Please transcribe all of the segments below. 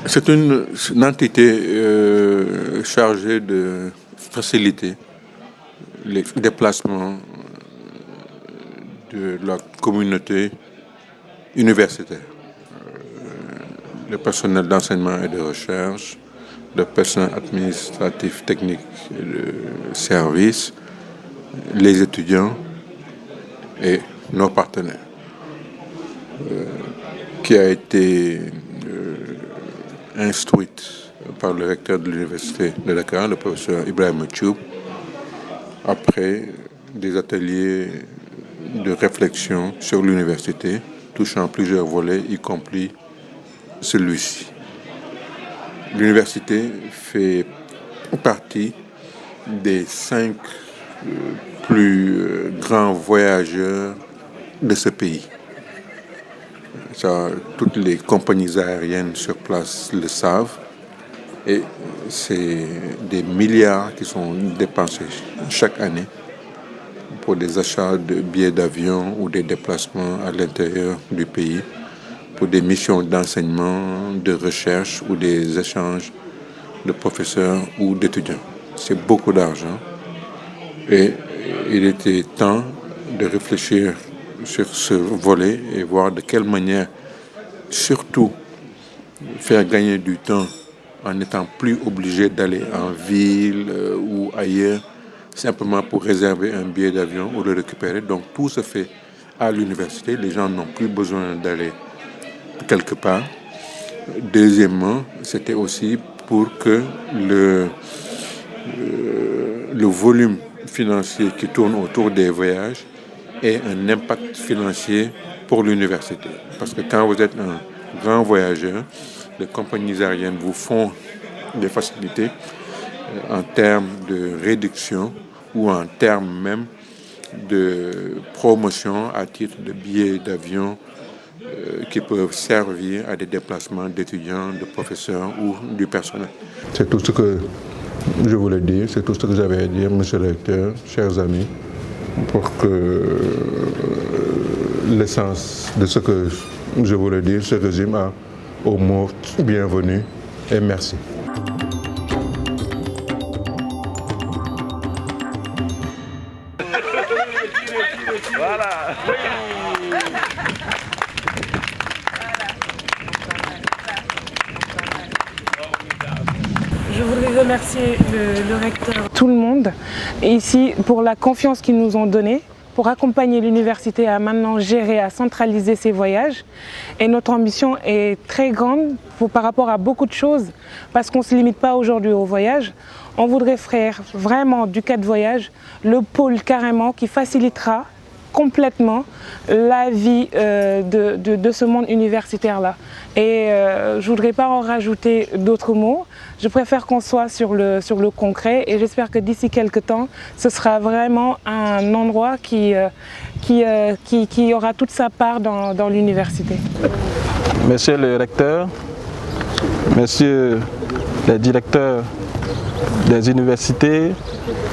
C'est une entité chargée de faciliter les déplacements de la communauté universitaire, le personnel d'enseignement et de recherche, le personnel administratif, technique et de service, les étudiants et nos partenaires, qui a été instruite par le recteur de l'université de Dakar, le professeur Ibrahim Thioub, après des ateliers de réflexion sur l'université, touchant plusieurs volets, y compris celui-ci. L'université fait partie des 5 plus grands voyageurs de ce pays. Ça, toutes les compagnies aériennes sur place le savent, et c'est des milliards qui sont dépensés chaque année pour des achats de billets d'avion ou des déplacements à l'intérieur du pays, pour des missions d'enseignement, de recherche ou des échanges de professeurs ou d'étudiants. C'est beaucoup d'argent et il était temps de réfléchir sur ce volet et voir de quelle manière surtout faire gagner du temps en n'étant plus obligé d'aller en ville ou ailleurs simplement pour réserver un billet d'avion ou le récupérer. Donc tout se fait à l'université. Les gens n'ont plus besoin d'aller quelque part. Deuxièmement, c'était aussi pour que le volume financier qui tourne autour des voyages ait un impact financier pour l'université. Parce que quand vous êtes un grand voyageur, les compagnies aériennes vous font des facilités en termes de réduction ou en termes même de promotion à titre de billets d'avion qui peuvent servir à des déplacements d'étudiants, de professeurs ou du personnel. C'est tout ce que je voulais dire, c'est tout ce que j'avais à dire, monsieur le recteur, chers amis, pour que l'essence de ce que je voulais dire se résume au mot bienvenue et merci. Voilà. Je voudrais remercier le recteur, tout le monde, ici pour la confiance qu'ils nous ont donnée, pour accompagner l'université à maintenant gérer, à centraliser ses voyages. Et notre ambition est très grande par rapport à beaucoup de choses, parce qu'on ne se limite pas aujourd'hui au voyage. On voudrait faire vraiment du cas de voyage le pôle carrément qui facilitera complètement la vie de ce monde universitaire-là. Et je ne voudrais pas en rajouter d'autres mots. Je préfère qu'on soit sur le concret et j'espère que d'ici quelques temps, ce sera vraiment un endroit qui aura toute sa part dans l'université. Monsieur le recteur, messieurs les directeurs des universités,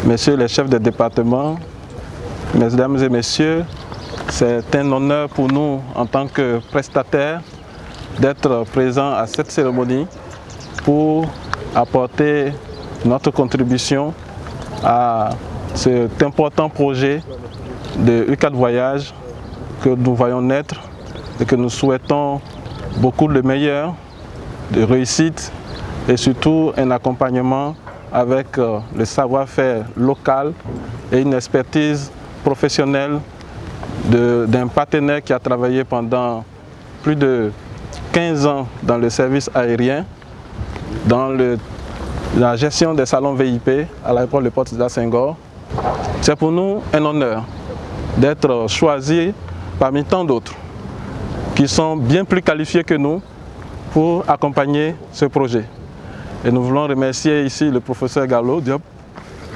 messieurs les chefs de département, mesdames et messieurs, c'est un honneur pour nous en tant que prestataires d'être présents à cette cérémonie pour apporter notre contribution à cet important projet de U4 Voyage que nous voyons naître et que nous souhaitons beaucoup de meilleur, de réussite et surtout un accompagnement avec le savoir-faire local et une expertise professionnelle d'un partenaire qui a travaillé pendant plus de 15 ans dans le service aérien, dans la gestion des salons VIP à l'aéroport Le Port de Senghor. C'est pour nous un honneur d'être choisis parmi tant d'autres qui sont bien plus qualifiés que nous pour accompagner ce projet. Et nous voulons remercier ici le professeur Gallo Diop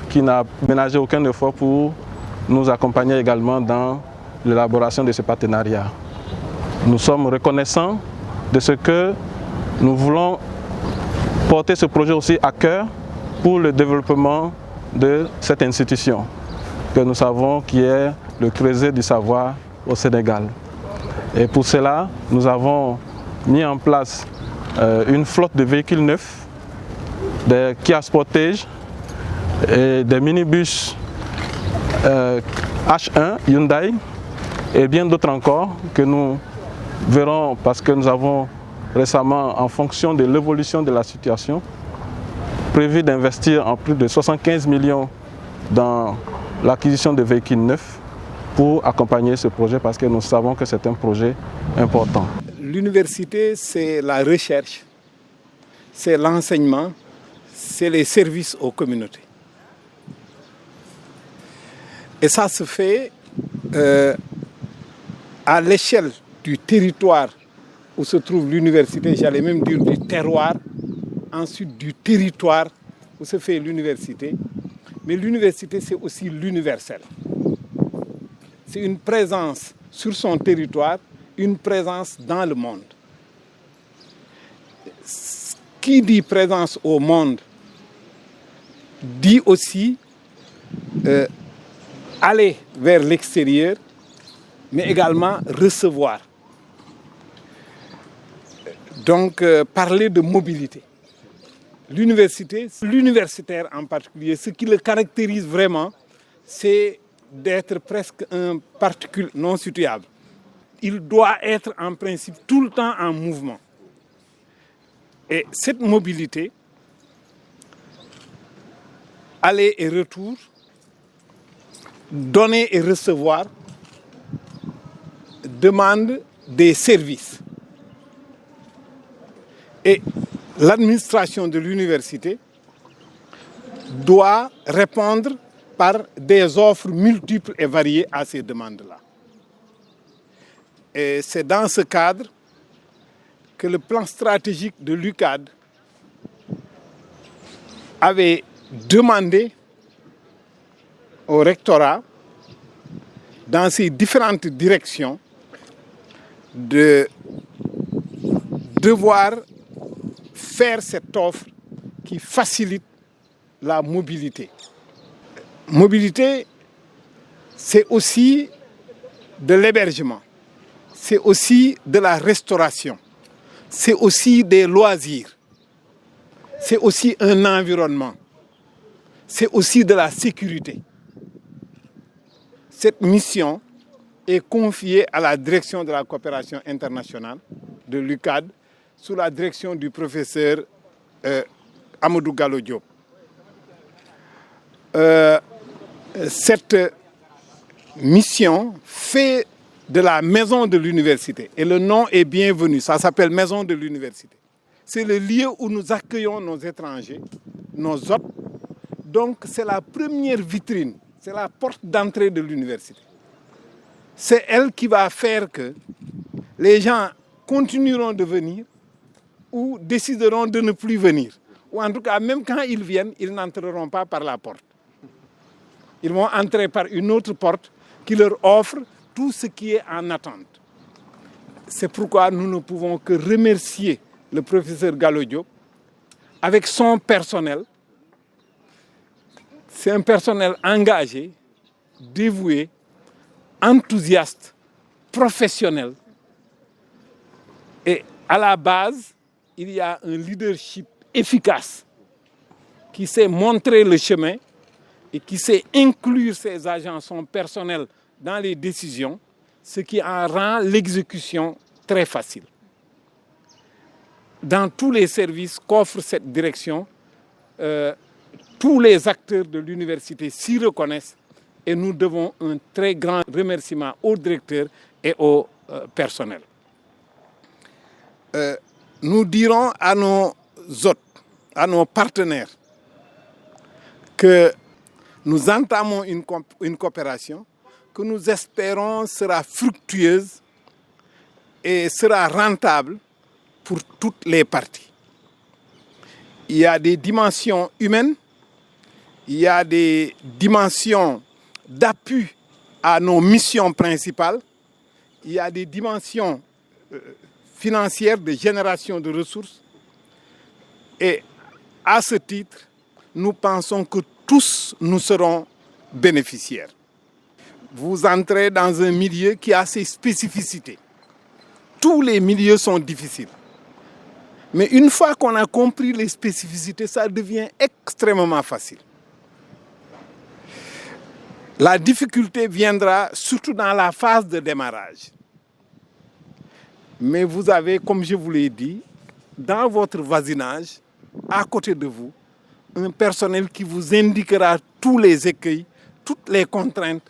qui n'a ménagé aucun effort pour nous accompagner également dans l'élaboration de ce partenariat. Nous sommes reconnaissants de ce que nous voulons porter ce projet aussi à cœur pour le développement de cette institution que nous savons qui est le creuset du savoir au Sénégal. Et pour cela, nous avons mis en place une flotte de véhicules neufs, des Kia Sportage et des minibus H1 Hyundai et bien d'autres encore que nous verrons parce que nous avons récemment, en fonction de l'évolution de la situation, prévu d'investir en plus de 75 millions dans l'acquisition de véhicules neufs pour accompagner ce projet parce que nous savons que c'est un projet important. L'université, c'est la recherche, c'est l'enseignement, c'est les services aux communautés. Et ça se fait à l'échelle du territoire où se trouve l'université, j'allais même dire du terroir, ensuite du territoire où se fait l'université. Mais l'université, c'est aussi l'universel. C'est une présence sur son territoire, une présence dans le monde. Qui dit présence au monde dit aussi aller vers l'extérieur, mais également recevoir. Donc, parler de mobilité. L'université, l'universitaire en particulier, ce qui le caractérise vraiment, c'est d'être presque un particule non situable. Il doit être en principe tout le temps en mouvement. Et cette mobilité, aller et retour, donner et recevoir, demande des services. Et l'administration de l'université doit répondre par des offres multiples et variées à ces demandes-là. Et c'est dans ce cadre que le plan stratégique de l'UCAD avait demandé au rectorat, dans ses différentes directions, de devoir faire cette offre qui facilite la mobilité. Mobilité, c'est aussi de l'hébergement, c'est aussi de la restauration, c'est aussi des loisirs, c'est aussi un environnement, c'est aussi de la sécurité. Cette mission est confiée à la direction de la coopération internationale de l'UCAD sous la direction du professeur Amadou Gallo Diop. Cette mission fait de la maison de l'université, et le nom est bienvenu, ça s'appelle Maison de l'université. C'est le lieu où nous accueillons nos étrangers, nos hôtes, donc c'est la première vitrine, c'est la porte d'entrée de l'université. C'est elle qui va faire que les gens continueront de venir ou décideront de ne plus venir. Ou en tout cas, même quand ils viennent, ils n'entreront pas par la porte. Ils vont entrer par une autre porte qui leur offre tout ce qui est en attente. C'est pourquoi nous ne pouvons que remercier le professeur Gallo Diop avec son personnel. C'est un personnel engagé, dévoué, enthousiaste, professionnel. Et à la base, il y a un leadership efficace qui sait montrer le chemin et qui sait inclure ses agents, son personnel dans les décisions, ce qui en rend l'exécution très facile. Dans tous les services qu'offre cette direction, tous les acteurs de l'université s'y reconnaissent et nous devons un très grand remerciement au directeur et au personnel. Nous dirons à nos hôtes, à nos partenaires, que nous entamons une coopération que nous espérons sera fructueuse et sera rentable pour toutes les parties. Il y a des dimensions humaines, il y a des dimensions d'appui à nos missions principales, il y a des dimensions financières de génération de ressources. Et à ce titre, nous pensons que tous nous serons bénéficiaires. Vous entrez dans un milieu qui a ses spécificités. Tous les milieux sont difficiles. Mais une fois qu'on a compris les spécificités, ça devient extrêmement facile. La difficulté viendra surtout dans la phase de démarrage. Mais vous avez, comme je vous l'ai dit, dans votre voisinage, à côté de vous, un personnel qui vous indiquera tous les écueils, toutes les contraintes,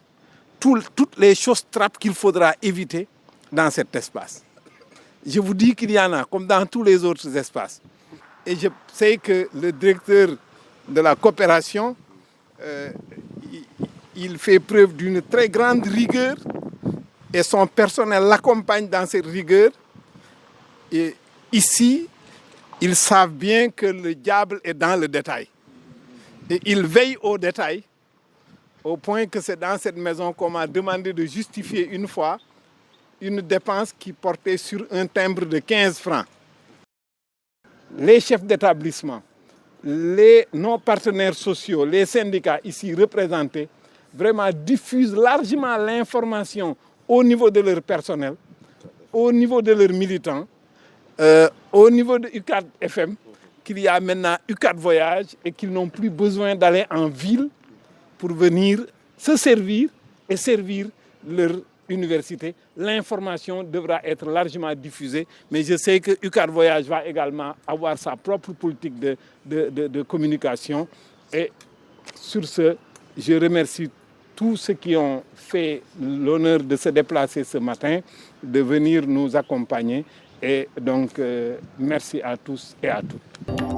toutes les choses trappes qu'il faudra éviter dans cet espace. Je vous dis qu'il y en a, comme dans tous les autres espaces. Et je sais que le directeur de la coopération, il fait preuve d'une très grande rigueur et son personnel l'accompagne dans cette rigueur. Et ici, ils savent bien que le diable est dans le détail. Et ils veillent au détail, au point que c'est dans cette maison qu'on m'a demandé de justifier une fois une dépense qui portait sur un timbre de 15 francs. Les chefs d'établissement, nos partenaires sociaux, les syndicats ici représentés, vraiment diffusent largement l'information au niveau de leur personnel, au niveau de leurs militants, au niveau de UCAD FM, qu'il y a maintenant UCAD Voyage et qu'ils n'ont plus besoin d'aller en ville pour venir se servir et servir leur université. L'information devra être largement diffusée, mais je sais que UCAD Voyage va également avoir sa propre politique de communication. Et sur ce, je remercie tous ceux qui ont fait l'honneur de se déplacer ce matin, de venir nous accompagner. Et donc, merci à tous et à toutes.